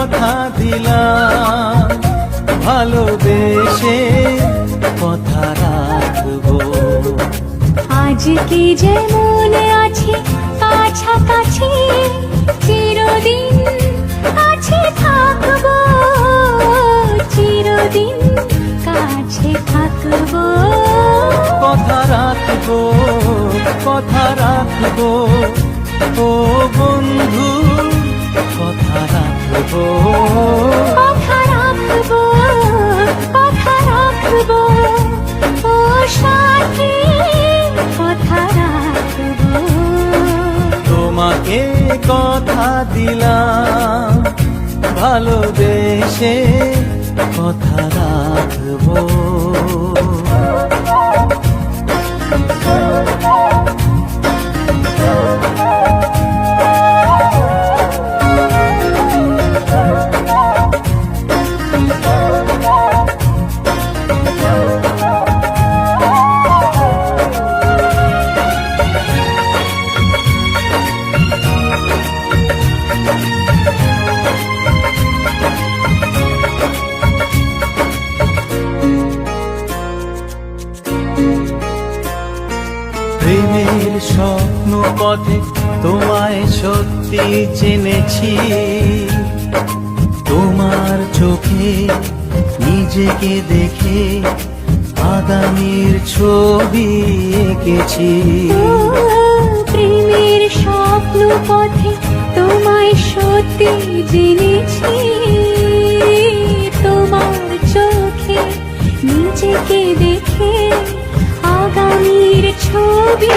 কথা দিলাম, ভালোবেসে কথা রাখবো। আজকে যেমন আছি কাছাকাছি, চিরদিন কাছে থাকবো, চিরদিন কাছে থাকবো। কথা রাখবো, কথা রাখবো, ও বন্ধু কথা রাখবো। কথা রাখবো, কথা রাখবো, ও সাথী কথা রাখবো। তোমাকে কথা দিলাম, ভালোবেসে কথা রাখবো। প্রেমের স্বপ্ন পথে তোমায় সত্যি চিনেছি, তোমার চোখে নিজেকে দেখে আগামীর ছবি এঁকেছি। প্রেমের স্বপ্ন পথে তোমায় সত্যি জেনেছি, তোমার চোখে নিজেকে দেখে আগামীর ছবি।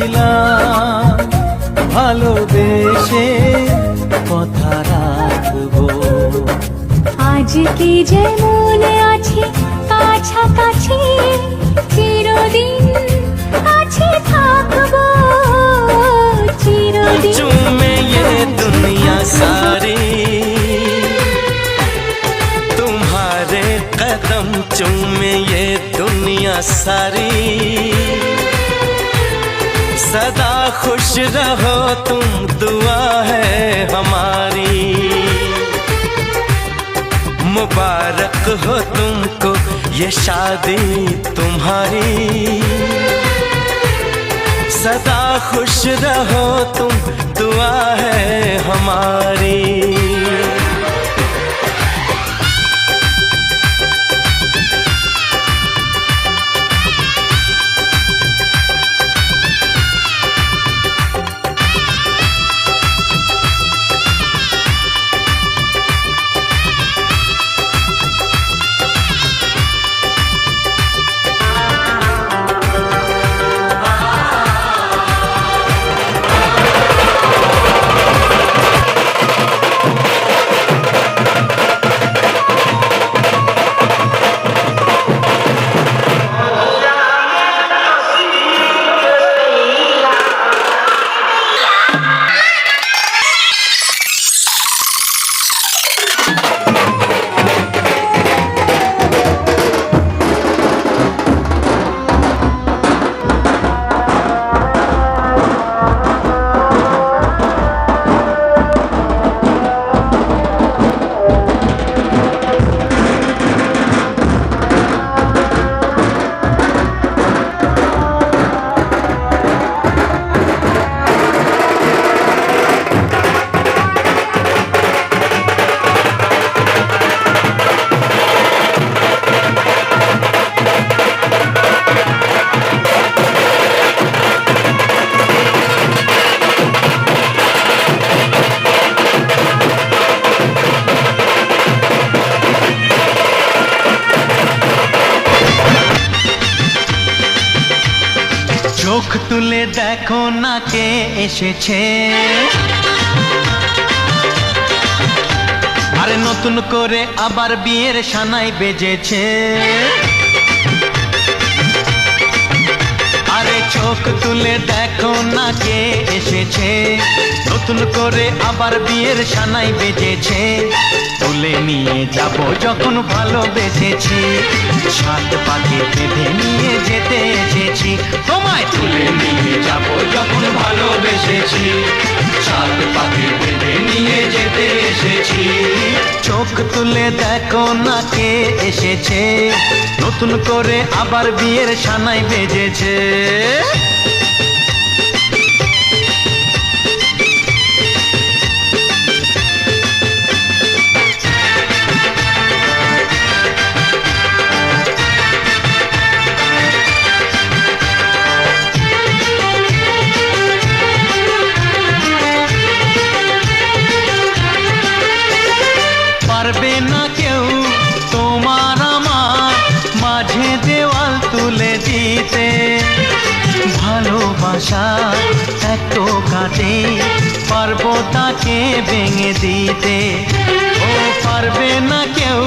দিলাম ভালোবেসে কথা রাখবো। আজকে যেমন আছি কাছাকাছি, চিরদিন কাছে থাকবো, চিরদিন। চুমে ये दुनिया सारी, तुम्हारे कदम चूमे ये दुनिया सारी। सदा खुश रहो तुम, दुआ है हमारी। मुबारक हो तुमको ये शादी तुम्हारी। सदा खुश रहो तुम, दुआ है हमारी। চোখ তুলে দেখো না কে এসেছে, আরে নতুন করে আবার বিয়ের সানাই বেজেছে। আরে চোখ তুলে দেখো না কে এসেছে, নতুন করে আবার বিয়ের সানাই বেজেছে। তুলে নিয়ে যাব যখন ভালোবেসেছি, সাত পাকে বেঁধে নিয়ে যেতে এসেছি। তোমায় তুলে নিয়ে যাব যখন ভালোবেসেছি, সাত পাকে বেঁধে নিয়ে যেতে এসেছি। চোখ তুলে দেখো না কে এসেছে, নতুন করে আবার বিয়ের সানাই বেজেছে। পারবে না কেউ তোমার আমার মাঝে দেওয়াল তুলে দিতে। ভালোবাসা এত কাটে, পারবো তাকে ভেঙে দিতে। ও পারবে না কেউ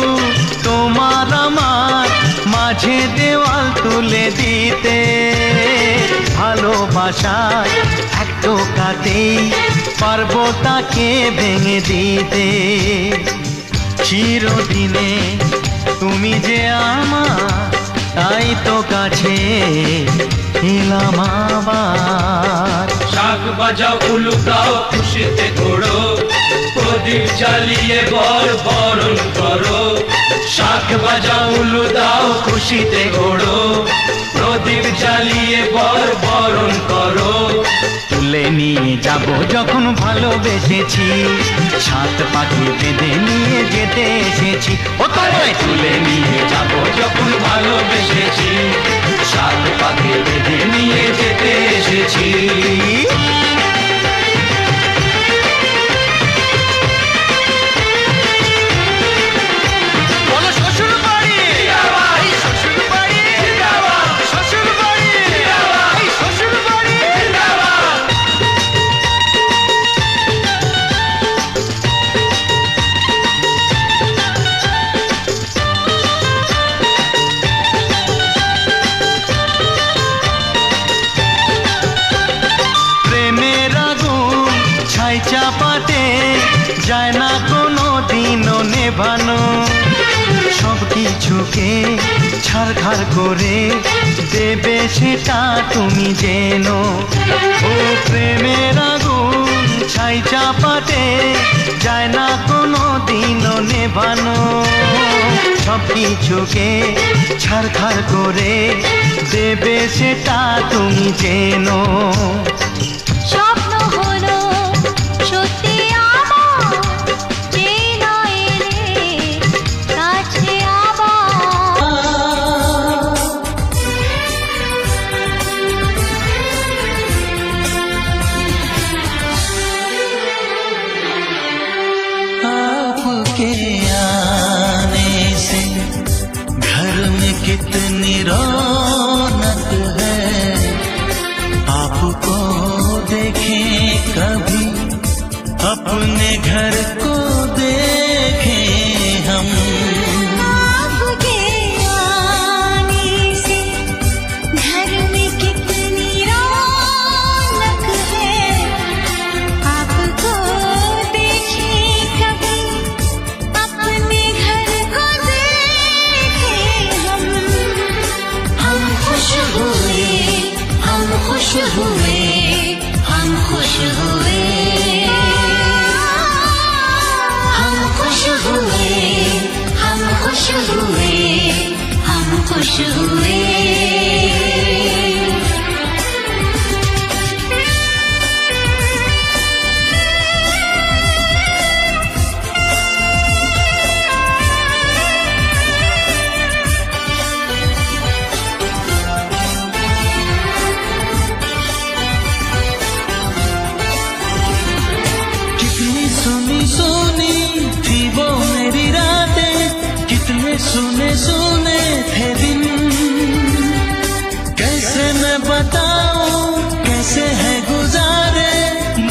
তোমার আমার মাঝে দেওয়াল তুলে দিতে। ভালোবাসা এত কাটে, পারবো তাকে ভেঙে দিতে। চিরদিনে তুমি যে আমার, তাই তো কাছে এলাম আবার। শাক বাজাও উলুকাও খুশিতে ঘোড়ো, প্রদীপ জ্বালিয়ে বরণ করো। শাক বাজাও উলু দাও খুশিতে ঘোড়ো, প্রদীপ জ্বালিয়ে বরণ করো। তুলে নিয়ে যাব যখন ভালোবেসেছি, সাত পাখি বেঁধে নিয়ে যেতে এসেছি। ও তোমায় তুলে নিয়ে যাব যখন ভালোবেসেছি, সাত পাকে বেঁধে নিয়ে যেতে এসেছি। ছাই চাপাতে যায় না কোনো দিনও নেভানো। সব কিছুকে ছারখার করে দেবে সেটা তুমি জেনো। ও প্রেমের আগুন ছাই চাপাতে যায় না কোনো দিনও নেভানো। সব কিছুকে ছারখার করে দেবে সেটা তুমি জেনো। স্বপ্ন হলো সত্যি আমার, যেই না এলে কাছে आपके आने से घर में कितनी रौनक है। आपको देखें कभी अपने घर को देखें हम। आपके आने से घर में कितनी रौनक है। आपको देखे कभी अपने घर को देखे हम। हम खुश हुए, हम खुश हुए, हम खुश हुए, हम खुश हुए, हम खुश हुए, हम खुश हुए। कितनी सुनी सुनी थी वो मेरी रातें, कितने सुने सुने थे दिन। कैसे मैं बताऊं कैसे है गुजारे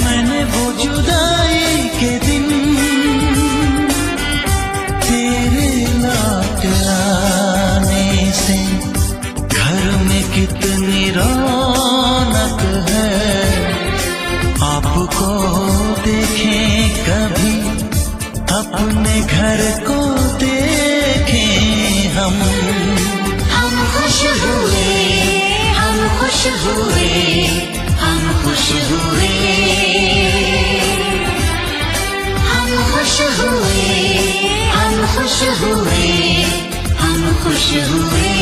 मैंने वो जुदाई के दिन। तेरे लौट आने से घर में कितनी रौनक है। आपको देखें कभी अपने घर को देखें हम। हम खुश हुए, हम खुश हुए, हम खुश हुए, हम खुश हुए, हम खुश हुए, हम खुश हुए।